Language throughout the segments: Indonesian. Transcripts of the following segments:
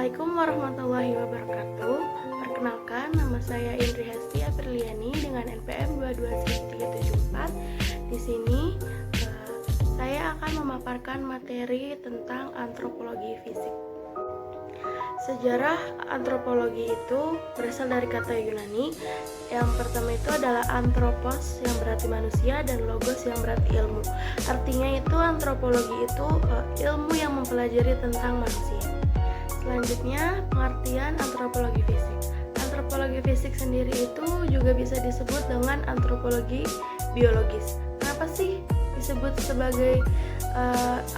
Assalamualaikum warahmatullahi wabarakatuh. Perkenalkan, nama saya Indri Hesti Apriliani dengan NPM 221374. Di sini saya akan memaparkan materi tentang antropologi fisik. Sejarah antropologi itu berasal dari kata Yunani. Yang pertama itu adalah anthropos yang berarti manusia dan logos yang berarti ilmu. Artinya itu antropologi itu ilmu yang mempelajari tentang manusia. Selanjutnya, pengertian antropologi fisik. Antropologi fisik sendiri itu juga bisa disebut dengan antropologi biologis. Kenapa sih disebut sebagai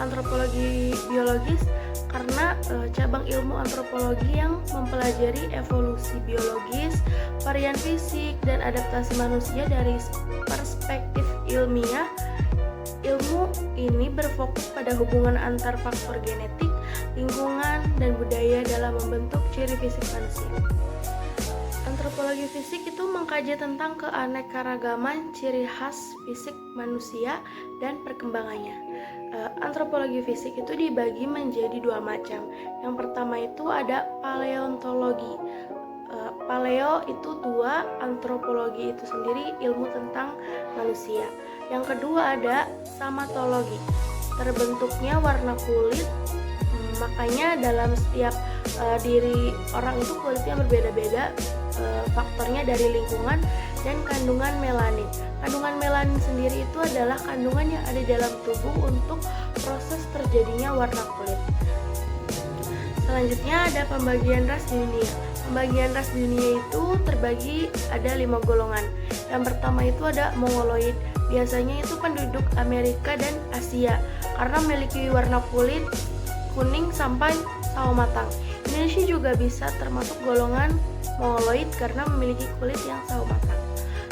antropologi biologis? Karena cabang ilmu antropologi yang mempelajari evolusi biologis, varian fisik, dan adaptasi manusia dari perspektif ilmiah. Ilmu ini berfokus pada hubungan antar faktor genetik, lingkungan, dan budaya dalam membentuk ciri fisik manusia. Antropologi fisik itu mengkaji tentang keanekaragaman ciri khas fisik manusia dan perkembangannya. Antropologi fisik itu dibagi menjadi dua macam. Yang pertama itu ada paleontologi. Paleo itu tua, antropologi itu sendiri ilmu tentang manusia. Yang kedua ada samatologi. Terbentuknya warna kulit, makanya dalam setiap diri orang itu kulitnya berbeda-beda, faktornya dari lingkungan dan kandungan melanin. Kandungan melanin sendiri itu adalah kandungan yang ada di dalam tubuh untuk proses terjadinya warna kulit. Selanjutnya ada pembagian ras dunia. Pembagian ras dunia itu terbagi ada 5 golongan. Yang pertama itu ada Mongoloid. Biasanya itu penduduk Amerika dan Asia karena memiliki warna kulit kuning sampai sawo matang. Indonesia juga bisa termasuk golongan Mongoloid karena memiliki kulit yang sawo matang.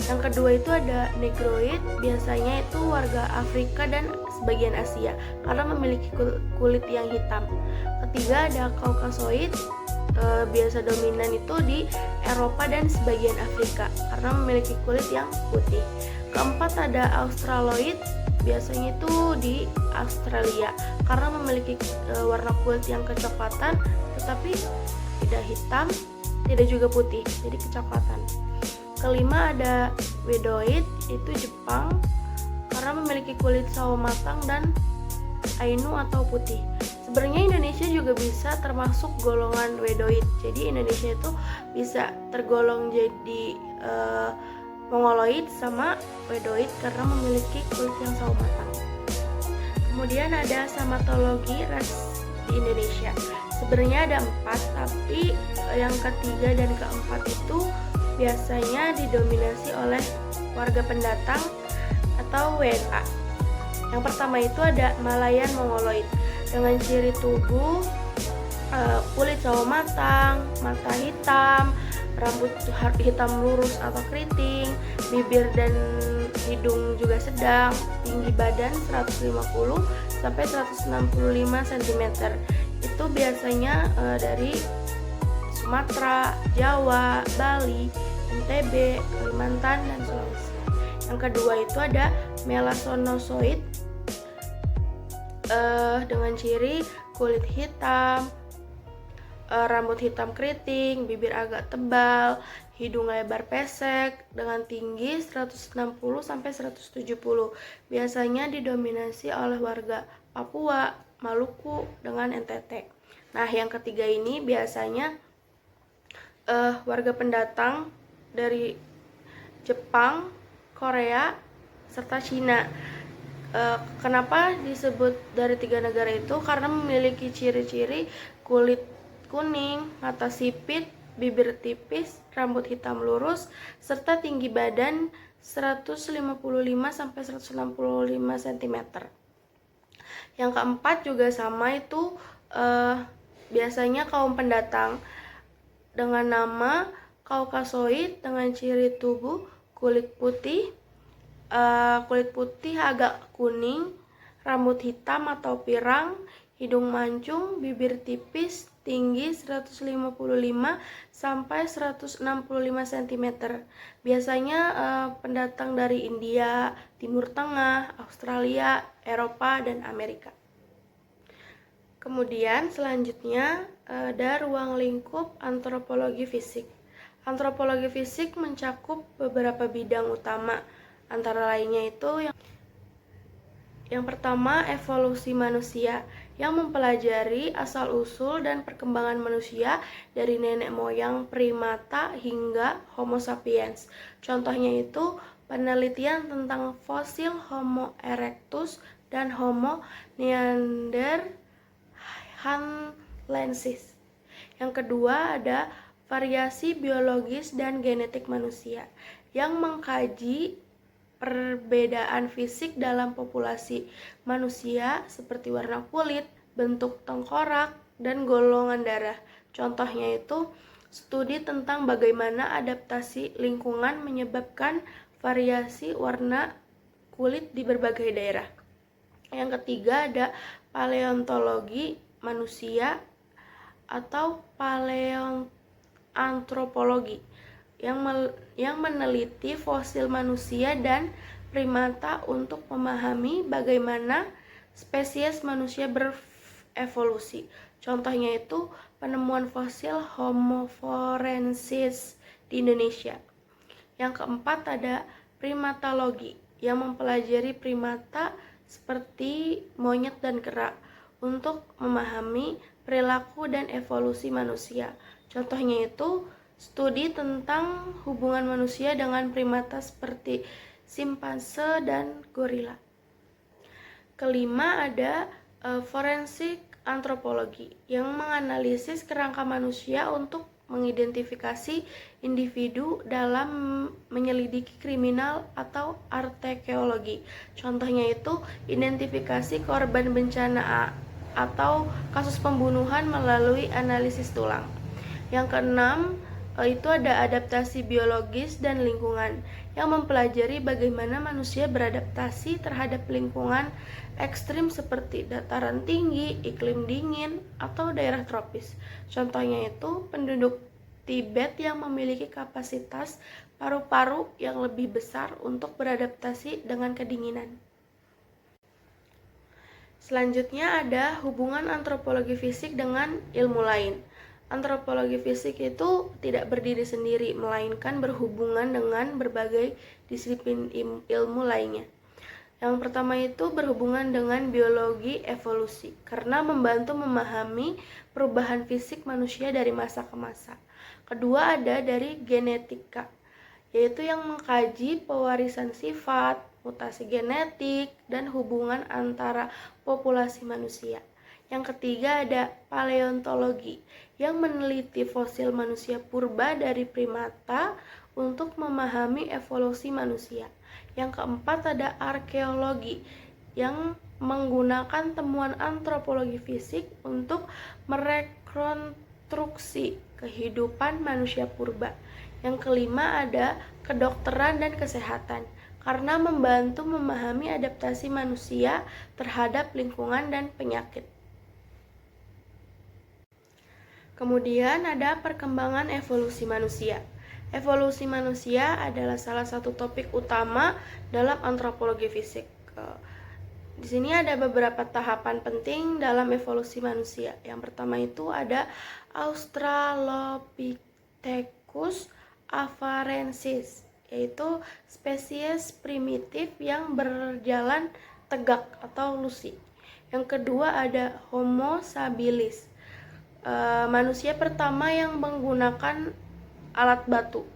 Yang kedua itu ada Negroid, biasanya itu warga Afrika dan sebagian Asia karena memiliki kulit yang hitam. Ketiga ada Caucasoid, biasa dominan itu di Eropa dan sebagian Afrika karena memiliki kulit yang putih. Keempat ada Australoid, biasanya itu di Australia karena memiliki warna kulit yang kecoklatan tetapi tidak hitam, tidak juga putih, jadi kecoklatan. Kelima ada Wedoid, itu Jepang karena memiliki kulit sawo matang dan Ainu atau putih. Sebenarnya Indonesia juga bisa termasuk golongan Wedoid. Jadi Indonesia itu bisa tergolong jadi Mongoloid sama Wedoid karena memiliki kulit yang sawo matang. Kemudian ada samatologi ras di Indonesia. Sebenarnya ada 4, tapi yang ketiga dan keempat itu biasanya didominasi oleh warga pendatang atau WNA. Yang pertama itu ada Malayan Mongoloid dengan ciri tubuh kulit sawo matang, mata hitam, rambut hitam lurus atau keriting, bibir dan hidung juga sedang, tinggi badan 150 sampai 165 cm. Itu biasanya dari Sumatera, Jawa, Bali, NTB, Kalimantan, dan Sulawesi. Yang kedua itu ada Melanosoid dengan ciri kulit hitam, rambut hitam keriting, bibir agak tebal, hidung lebar pesek dengan tinggi 160 sampai 170. Biasanya didominasi oleh warga Papua, Maluku dengan NTT. Nah, yang ketiga ini biasanya warga pendatang dari Jepang, Korea, serta Cina. Kenapa disebut dari 3 negara itu? Karena memiliki ciri-ciri kulit kuning, mata sipit, bibir tipis, rambut hitam lurus, serta tinggi badan 155 sampai 165 cm. Yang keempat juga sama itu biasanya kaum pendatang dengan nama Caucasoid dengan ciri tubuh kulit putih agak kuning, rambut hitam atau pirang, hidung mancung, bibir tipis, tinggi 155 sampai 165 cm. Biasanya pendatang dari India, Timur Tengah, Australia, Eropa, dan Amerika. Kemudian selanjutnya ada ruang lingkup antropologi fisik. Antropologi fisik mencakup beberapa bidang utama, antara lainnya itu yang pertama evolusi manusia, yang mempelajari asal-usul dan perkembangan manusia dari nenek moyang primata hingga Homo sapiens. Contohnya itu penelitian tentang fosil Homo erectus dan Homo neanderthalensis. Yang kedua ada variasi biologis dan genetik manusia, yang mengkaji perbedaan fisik dalam populasi manusia seperti warna kulit, bentuk tengkorak, dan golongan darah. Contohnya itu studi tentang bagaimana adaptasi lingkungan menyebabkan variasi warna kulit di berbagai daerah. Yang ketiga ada paleontologi manusia atau paleoantropologi, yang meneliti fosil manusia dan primata untuk memahami bagaimana spesies manusia berevolusi. Contohnya itu penemuan fosil Homo florensis di Indonesia. Yang keempat ada primatologi, yang mempelajari primata seperti monyet dan kera untuk memahami perilaku dan evolusi manusia. Contohnya itu studi tentang hubungan manusia dengan primata seperti simpanse dan gorila. Kelima ada forensik antropologi, yang menganalisis kerangka manusia untuk mengidentifikasi individu dalam menyelidiki kriminal atau arkeologi. Contohnya itu identifikasi korban bencana atau kasus pembunuhan melalui analisis tulang. Yang keenam itu ada adaptasi biologis dan lingkungan, yang mempelajari bagaimana manusia beradaptasi terhadap lingkungan ekstrim seperti dataran tinggi, iklim dingin, atau daerah tropis. Contohnya itu penduduk Tibet yang memiliki kapasitas paru-paru yang lebih besar untuk beradaptasi dengan kedinginan. Selanjutnya ada hubungan antropologi fisik dengan ilmu lain. Antropologi fisik itu tidak berdiri sendiri, melainkan berhubungan dengan berbagai disiplin ilmu lainnya. Yang pertama itu berhubungan dengan biologi evolusi, karena membantu memahami perubahan fisik manusia dari masa ke masa. Kedua ada dari genetika, yaitu yang mengkaji pewarisan sifat, mutasi genetik, dan hubungan antara populasi manusia. Yang ketiga ada paleontologi, yang meneliti fosil manusia purba dari primata untuk memahami evolusi manusia. Yang keempat ada arkeologi, yang menggunakan temuan antropologi fisik untuk merekonstruksi kehidupan manusia purba. Yang kelima ada kedokteran dan kesehatan, karena membantu memahami adaptasi manusia terhadap lingkungan dan penyakit. Kemudian ada perkembangan evolusi manusia. Evolusi manusia adalah salah satu topik utama dalam antropologi fisik. Di sini ada beberapa tahapan penting dalam evolusi manusia. Yang pertama itu ada Australopithecus afarensis, yaitu spesies primitif yang berjalan tegak atau lusi. Yang kedua ada Homo habilis, manusia pertama yang menggunakan alat batu.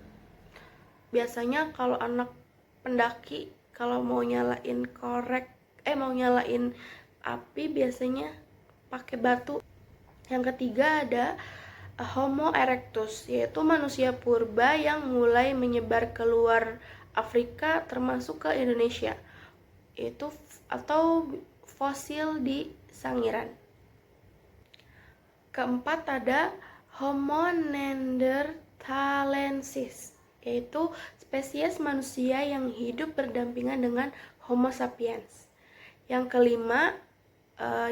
Biasanya kalau anak pendaki kalau mau nyalain api biasanya pakai batu. Yang ketiga ada Homo erectus, yaitu manusia purba yang mulai menyebar keluar Afrika termasuk ke Indonesia, yaitu atau fosil di Sangiran. Keempat ada Homo neanderthalensis, yaitu spesies manusia yang hidup berdampingan dengan Homo sapiens. Yang kelima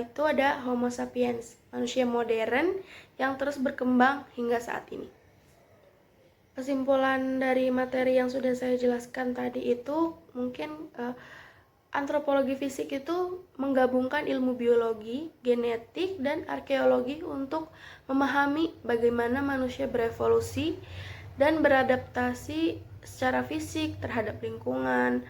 itu ada Homo sapiens, manusia modern yang terus berkembang hingga saat ini. Kesimpulan dari materi yang sudah saya jelaskan tadi itu mungkin Antropologi fisik itu menggabungkan ilmu biologi, genetik, dan arkeologi untuk memahami bagaimana manusia berevolusi dan beradaptasi secara fisik terhadap lingkungan.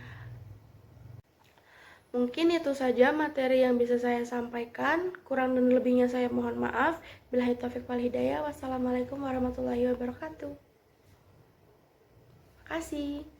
Mungkin itu saja materi yang bisa saya sampaikan. Kurang dan lebihnya saya mohon maaf. Billahi taufiq wal hidayah. Wassalamualaikum warahmatullahi wabarakatuh. Terima kasih.